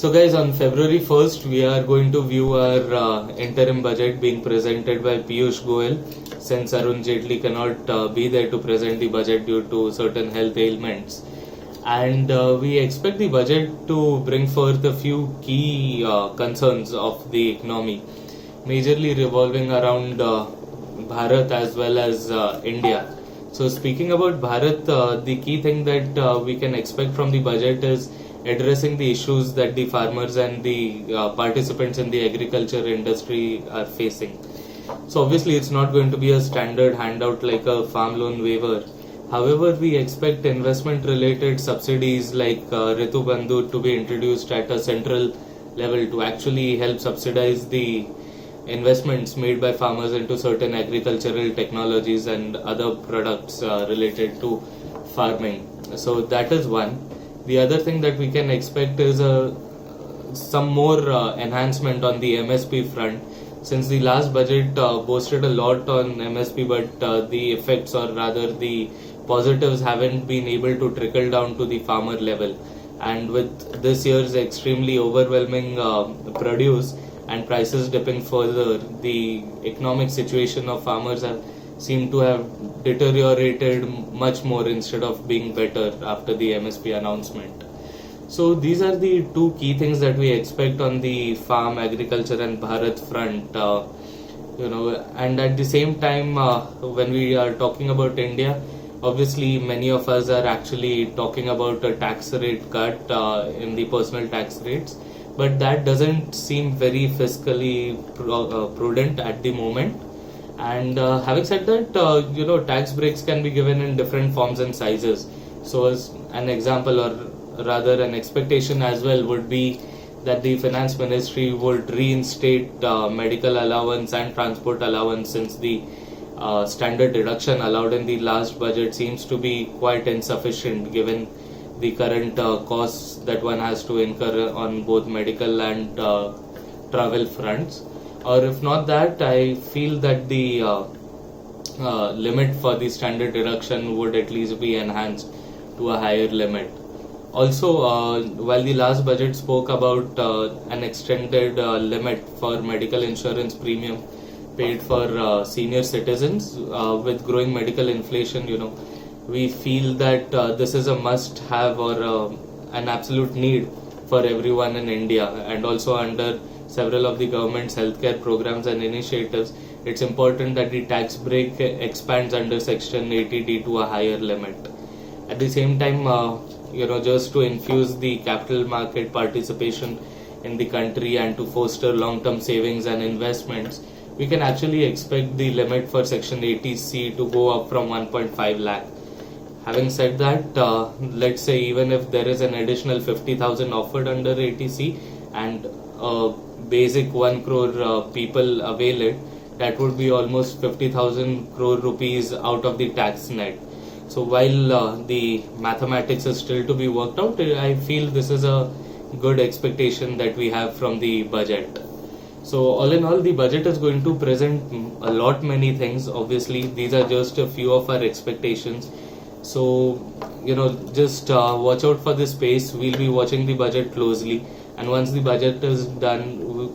So guys, on February 1st, we are going to view our interim budget being presented by Piyush Goyal, since Arun Jaitley cannot be there to present the budget due to certain health ailments. And we expect the budget to bring forth a few key concerns of the economy, majorly revolving around Bharat as well as India. So speaking about Bharat, the key thing that we can expect from the budget is addressing the issues that the farmers and the participants in the agriculture industry are facing. So obviously it's not going to be a standard handout like a farm loan waiver. However, we expect investment related subsidies like Ritu Bandhu to be introduced at a central level to actually help subsidize the investments made by farmers into certain agricultural technologies and other products related to farming. So that is one. The other thing that we can expect is some more enhancement on the MSP front, since the last budget boasted a lot on MSP, but the effects, or rather the positives, haven't been able to trickle down to the farmer level. And with this year's extremely overwhelming produce and prices dipping further, the economic situation of farmers seem to have deteriorated much more instead of being better after the MSP announcement. So these are the two key things that we expect on the farm, agriculture and Bharat front. And at the same time, when we are talking about India, obviously many of us are actually talking about a tax rate cut in the personal tax rates, but that doesn't seem very fiscally prudent at the moment. And having said that, tax breaks can be given in different forms and sizes. So as an example, or rather an expectation as well, would be that the finance ministry would reinstate medical allowance and transport allowance, since the standard deduction allowed in the last budget seems to be quite insufficient given the current costs that one has to incur on both medical and travel fronts. Or if not that, I feel that the limit for the standard deduction would at least be enhanced to a higher limit. Also, while the last budget spoke about an extended limit for medical insurance premium paid for senior citizens, with growing medical inflation, we feel that this is a must-have or an absolute need for everyone in India. And also under several of the government's healthcare programs and initiatives, it's important that the tax break expands under Section 80D to a higher limit. At the same time, just to infuse the capital market participation in the country and to foster long-term savings and investments, we can actually expect the limit for Section 80C to go up from 1.5 lakh. Having said that, let's say even if there is an additional 50,000 offered under 80C and basic 1 crore people avail it, that would be almost 50,000 crore rupees out of the tax net. So while the mathematics is still to be worked out, I feel this is a good expectation that we have from the budget. So all in all, the budget is going to present a lot many things. Obviously, these are just a few of our expectations. So, just watch out for this space. We'll be watching the budget closely. And once the budget is done,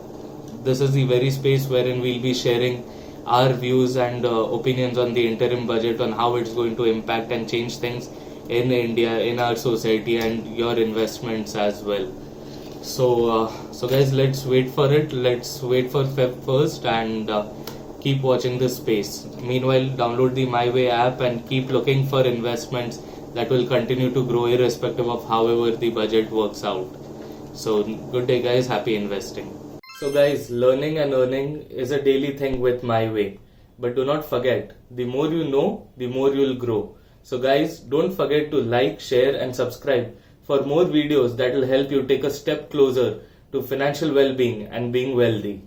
this is the very space wherein we'll be sharing our views and opinions on the interim budget, on how it's going to impact and change things in India, in our society, and your investments as well. So guys, let's wait for it. Let's wait for Feb 1st and keep watching this space. Meanwhile, download the MyWay app and keep looking for investments that will continue to grow irrespective of however the budget works out. So good day guys, happy investing. So guys, learning and earning is a daily thing with MyWay. But do not forget, the more you know, the more you'll grow. So guys, don't forget to like, share and subscribe for more videos that will help you take a step closer to financial well-being and being wealthy.